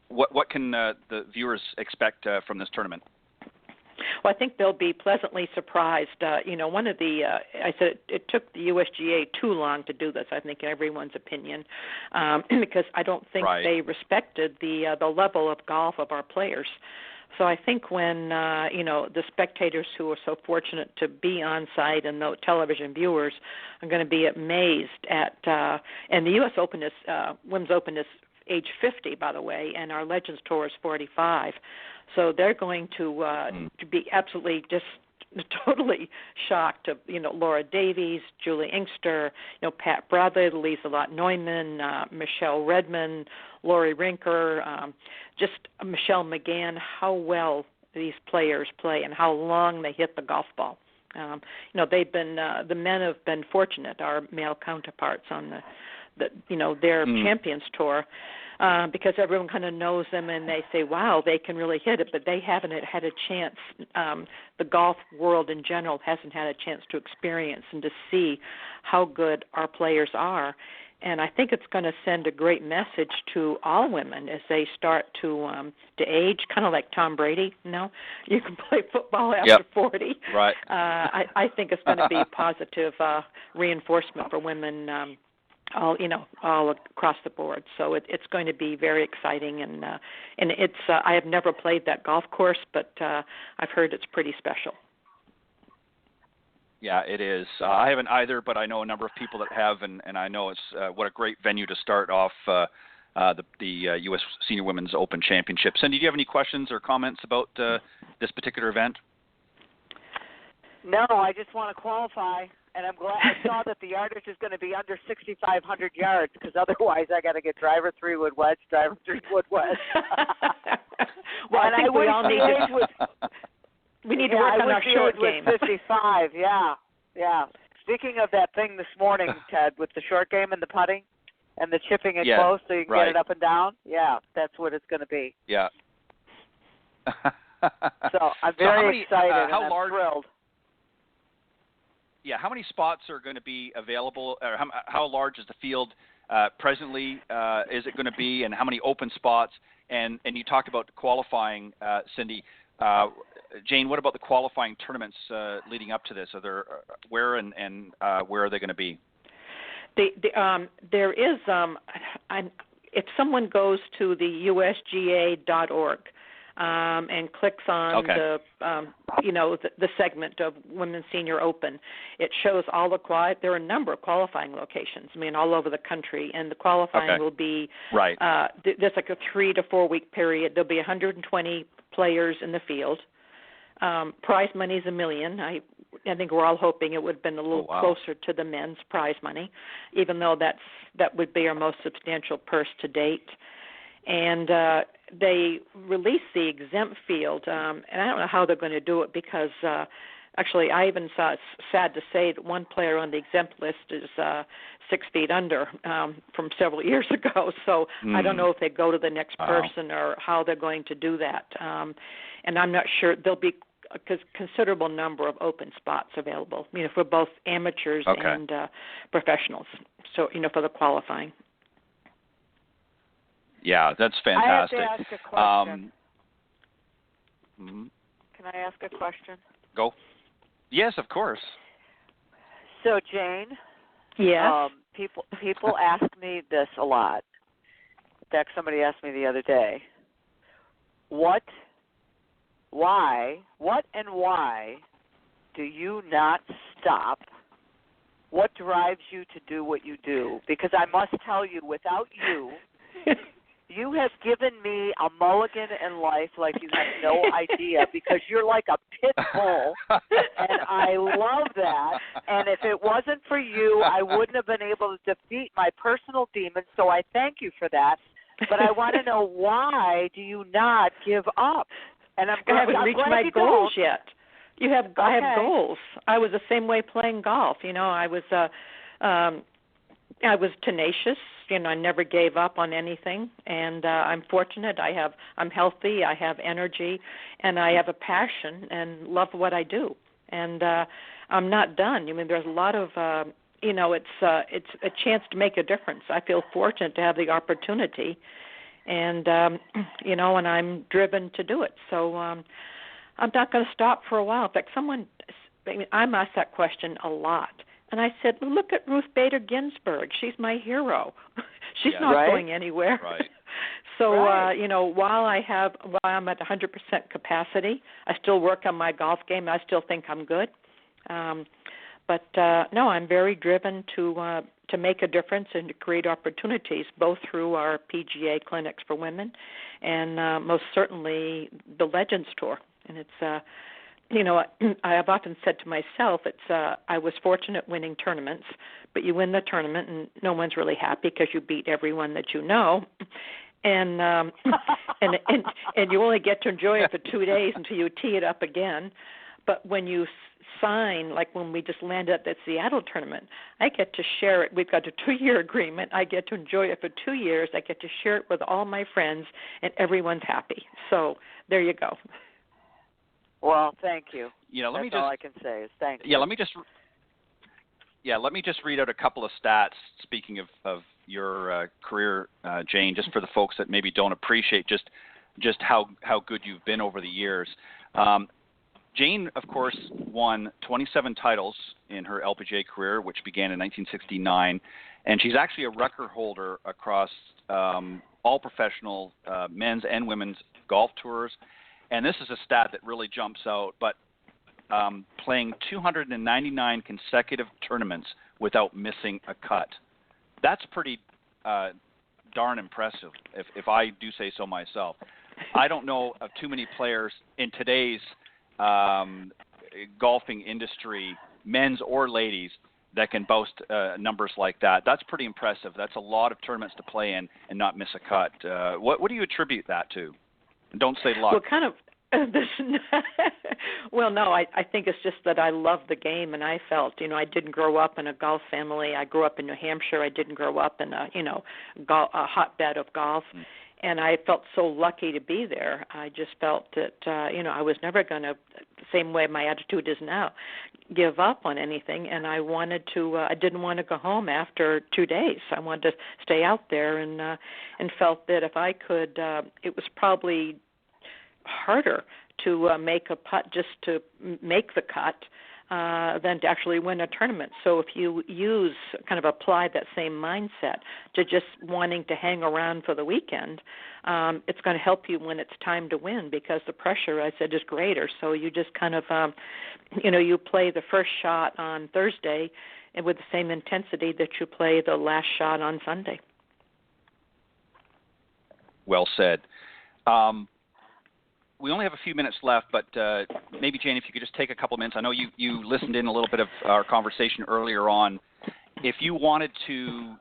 What can the viewers expect from this tournament? Well, I think they'll be pleasantly surprised. One of the I said it took the USGA too long to do this, I think, in everyone's opinion, because I don't think they respected the level of golf of our players. So I think when, the spectators who are so fortunate to be on site and the television viewers are going to be amazed at, and the U.S. Open is, Women's Open is age 50, by the way, and our Legends Tour is 45. So they're going to be absolutely just totally shocked of, Laura Davies, Julie Inkster, Pat Bradley, Lisa Lott-Neumann, Michelle Redmond, Lori Rinker, just Michelle McGann, how well these players play and how long they hit the golf ball. They've been the men have been fortunate, our male counterparts on their Champions Tour, because everyone kind of knows them and they say, wow, they can really hit it, but they haven't had a chance. The golf world in general hasn't had a chance to experience and to see how good our players are. And I think it's going to send a great message to all women as they start to age, kind of like Tom Brady. You can play football after 40. Right. I think it's going to be a positive reinforcement for women, all across the board. So it's going to be very exciting, and it's. I have never played that golf course, but I've heard it's pretty special. Yeah, it is. I haven't either, but I know a number of people that have, and I know it's what a great venue to start off the U.S. Senior Women's Open Championship. Cindy, do you have any questions or comments about this particular event? No, I just want to qualify, and I'm glad I saw that the yardage is going to be under 6,500 yards, because otherwise I got to get driver 3-wood wedge, driver 3-wood wedge. Well, I think we all need to. We need to work on our short game. 55, yeah. Speaking of that thing this morning, Ted, with the short game and the putting and the chipping it close so you can get it up and down, that's what it's going to be. Yeah. So I'm very excited and I'm thrilled. Yeah, how many spots are going to be available? Or how large is the field presently? Is it going to be, and how many open spots? And you talked about qualifying, Cindy. Jane, what about the qualifying tournaments leading up to this? Are there where and where are they going to be? There is. If someone goes to the USGA.org and clicks on the segment of Women's Senior Open, it shows all the there are a number of qualifying locations. All over the country, and the qualifying will be there's like a 3 to 4 week period. There'll be 120 players in the field. Prize money is $1 million. I think we're all hoping it would have been a little closer to the men's prize money, even though that would be our most substantial purse to date. And they released the exempt field, and I don't know how they're going to do it because actually I even saw, it's sad to say, that one player on the exempt list is 6 feet under from several years ago. So I don't know if they go to the next person or how they're going to do that. And I'm not sure. There'll be a considerable number of open spots available, for both amateurs and professionals. So, for the qualifying. Yeah, that's fantastic. I have to ask a question. Can I ask a question? Go. Yes, of course. So, Jane. Yes. People ask me this a lot. In fact, somebody asked me the other day, what and why do you not stop? What drives you to do what you do? Because I must tell you, without you, you have given me a mulligan in life like you have no idea, because you're like a pit bull, and I love that. And if it wasn't for you, I wouldn't have been able to defeat my personal demons, so I thank you for that. But I want to know, why do you not give up? And I haven't reached my goals yet. I have goals. I was the same way playing golf. I was tenacious. I never gave up on anything, and I'm fortunate. I'm healthy. I have energy, and I have a passion and love what I do. And I'm not done. There's a lot of it's a chance to make a difference. I feel fortunate to have the opportunity, and and I'm driven to do it. So I'm not going to stop for a while. In fact, I'm asked that question a lot. And I said, look at Ruth Bader Ginsburg. She's my hero. She's not going anywhere. Right. So, while I'm at 100% capacity, I still work on my golf game. I still think I'm good. But no, I'm very driven to make a difference and to create opportunities, both through our PGA clinics for women and most certainly the Legends Tour. And it's I have often said to myself, I was fortunate winning tournaments, but you win the tournament and no one's really happy because you beat everyone that you know, and you only get to enjoy it for 2 days until you tee it up again. But when you sign, like when we just landed at the Seattle tournament, I get to share it. We've got a 2-year agreement. I get to enjoy it for 2 years. I get to share it with all my friends, and everyone's happy. So there you go. Well, thank you. That's all I can say is thank you. Let me just read out a couple of stats. Speaking of your career, Jane, just for the folks that maybe don't appreciate just how good you've been over the years. Jane, of course, won 27 titles in her LPGA career, which began in 1969, and she's actually a record holder across all professional men's and women's golf tours. And this is a stat that really jumps out, but playing 299 consecutive tournaments without missing a cut. That's pretty darn impressive, if I do say so myself. I don't know of too many players in today's golfing industry, men's or ladies, that can boast numbers like that. That's pretty impressive. That's a lot of tournaments to play in and not miss a cut. What do you attribute that to? Don't say luck. Well, kind of. Well, no, I think it's just that I love the game, and I felt, I didn't grow up in a golf family. I grew up in New Hampshire. I didn't grow up in a hotbed of golf, and I felt so lucky to be there. I just felt that, I was never going to, the same way my attitude is now, give up on anything, and I wanted to. I didn't want to go home after 2 days. I wanted to stay out there, and felt that if I could, it was probably harder to make a putt just to make the cut than to actually win a tournament. So if you apply that same mindset to just wanting to hang around for the weekend, it's going to help you when it's time to win, because the pressure, I said, is greater. So you just you play the first shot on Thursday and with the same intensity that you play the last shot on Sunday. Well said. We only have a few minutes left, but maybe, Jane, if you could just take a couple minutes. I know you listened in a little bit of our conversation earlier on. If you wanted to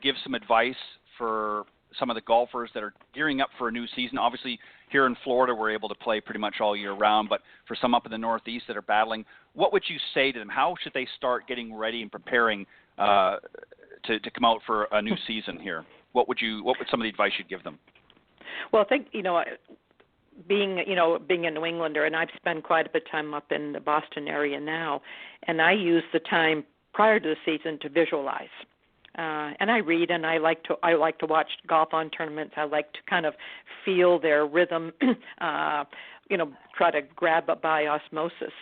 give some advice for some of the golfers that are gearing up for a new season, obviously here in Florida we're able to play pretty much all year round, but for some up in the Northeast that are battling, what would you say to them? How should they start getting ready and preparing to come out for a new season here? What would some of the advice you'd give them? Well, I think, being a New Englander, and I've spent quite a bit of time up in the Boston area now, and I use the time prior to the season to visualize. And I read, and I like to watch golf on tournaments. I like to kind of feel their rhythm, try to grab it by osmosis.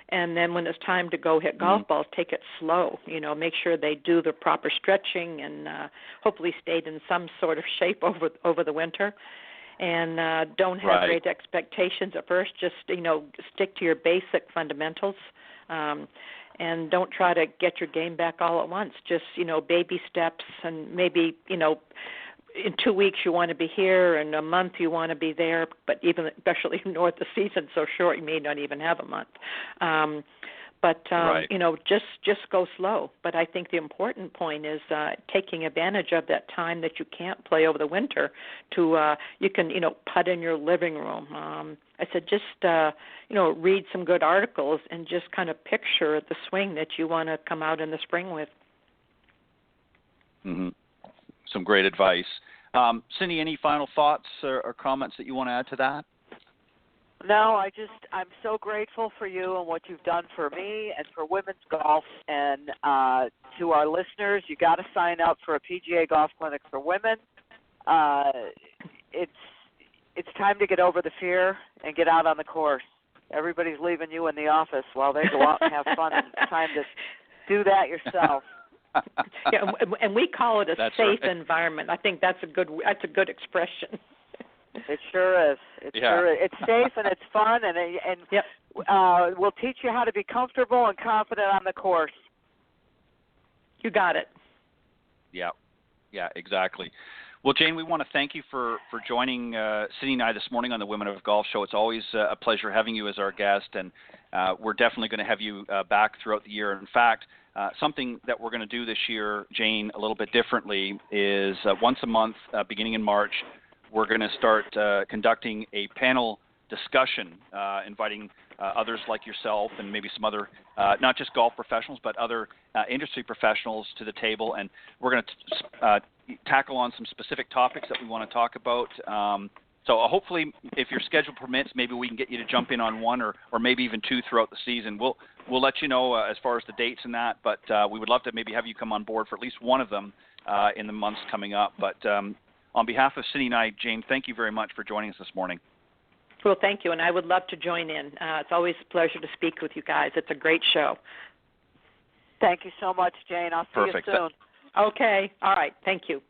And then when it's time to go hit golf balls, take it slow. Make sure they do the proper stretching and hopefully stayed in some sort of shape over the winter. And don't have great expectations at first. Just, stick to your basic fundamentals. And don't try to get your game back all at once. Just, baby steps, and maybe, in 2 weeks you want to be here, and a month you want to be there, but especially north, the season's so short you may not even have a month. Just go slow. But I think the important point is taking advantage of that time that you can't play over the winter to, you can, putt in your living room. I said just, read some good articles and just kind of picture the swing that you want to come out in the spring with. Mm-hmm. Some great advice. Cindy, any final thoughts or comments that you want to add to that? No, I'm so grateful for you and what you've done for me and for women's golf. And to our listeners, you got to sign up for a PGA Golf Clinic for women. It's time to get over the fear and get out on the course. Everybody's leaving you in the office while they go out and have fun, and it's time to do that yourself. Yeah, and we call it a That's safe right. environment. I think that's a good expression. It sure is. Sure is. It's safe and it's fun, and yep. We'll teach you how to be comfortable and confident on the course. You got it. Yeah, exactly. Well, Jane, we want to thank you for joining Cindy and I this morning on the Women of Golf show. It's always a pleasure having you as our guest, and we're definitely going to have you back throughout the year. In fact, something that we're going to do this year, Jane, a little bit differently is once a month, beginning in March, we're going to start conducting a panel discussion, inviting others like yourself and maybe some other, not just golf professionals, but other industry professionals to the table. And we're going to tackle on some specific topics that we want to talk about. So hopefully, if your schedule permits, maybe we can get you to jump in on one or maybe even two throughout the season. We'll let you know as far as the dates and that, but we would love to maybe have you come on board for at least one of them in the months coming up. But on behalf of Cindy and I, Jane, thank you very much for joining us this morning. Well, thank you, and I would love to join in. It's always a pleasure to speak with you guys. It's a great show. Thank you so much, Jane. I'll see Perfect. you soon. Okay. All right. Thank you.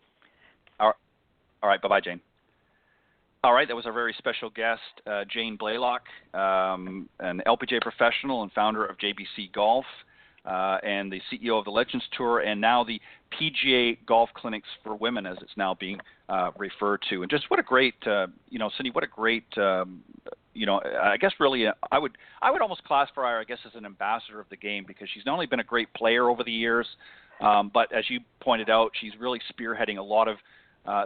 All right. Bye-bye, Jane. All right. That was our very special guest, Jane Blalock, an LPGA professional and founder of JBC Golf, and the CEO of the Legends Tour, and now the PGA Golf Clinics for Women, as it's now being referred to. And just what a great, Cindy, what a great, I guess really, I would almost classify her, I guess, as an ambassador of the game, because she's not only been a great player over the years, but as you pointed out, she's really spearheading a lot of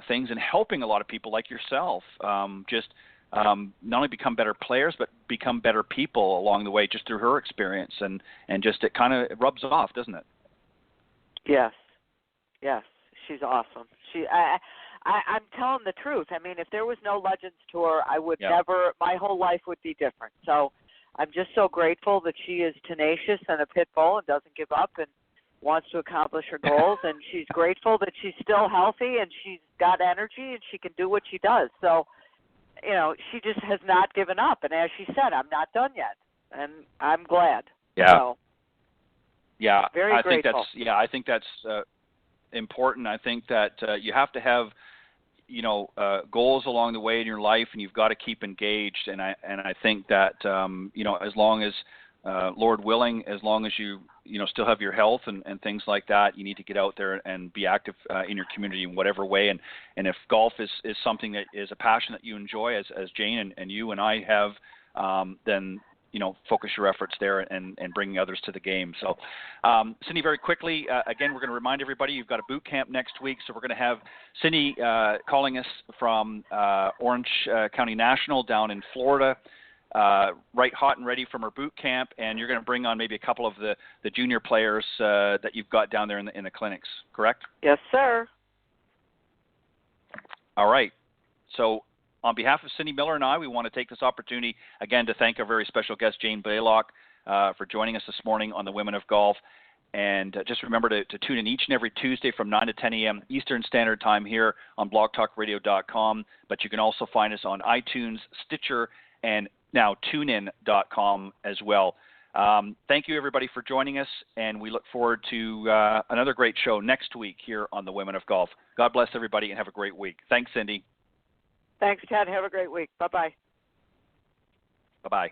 things and helping a lot of people like yourself not only become better players, but become better people along the way just through her experience. And just it kind of rubs off, doesn't it? Yes. She's awesome. I'm telling the truth. I mean, if there was no Legends Tour, I would never, my whole life would be different. So I'm just so grateful that she is tenacious and a pit bull and doesn't give up and wants to accomplish her goals. And she's grateful that she's still healthy and she's got energy and she can do what she does. So, she just has not given up. And as she said, I'm not done yet. And I'm glad. Yeah. So, very I grateful. I think that's important. I think that you have to have, goals along the way in your life, and you've got to keep engaged. And I think that as long as Lord willing, as long as you still have your health and things like that, you need to get out there and be active in your community in whatever way. And if golf is something that is a passion that you enjoy, as Jane and you and I have, then focus your efforts there and bringing others to the game. So, Cindy, very quickly, again, we're going to remind everybody you've got a boot camp next week. So we're going to have Cindy calling us from Orange County National down in Florida, right hot and ready from her boot camp, and you're going to bring on maybe a couple of the junior players that you've got down there in the clinics, correct? Yes, sir. All right. So on behalf of Cindy Miller and I, we want to take this opportunity again to thank our very special guest, Jane Blalock, for joining us this morning on the Women of Golf. And just remember to tune in each and every Tuesday from 9 to 10 a.m. Eastern Standard Time here on blogtalkradio.com. But you can also find us on iTunes, Stitcher, and now TuneIn.com as well. Thank you, everybody, for joining us, and we look forward to another great show next week here on the Women of Golf. God bless everybody, and have a great week. Thanks, Cindy. Thanks, Ted. Have a great week. Bye-bye. Bye-bye.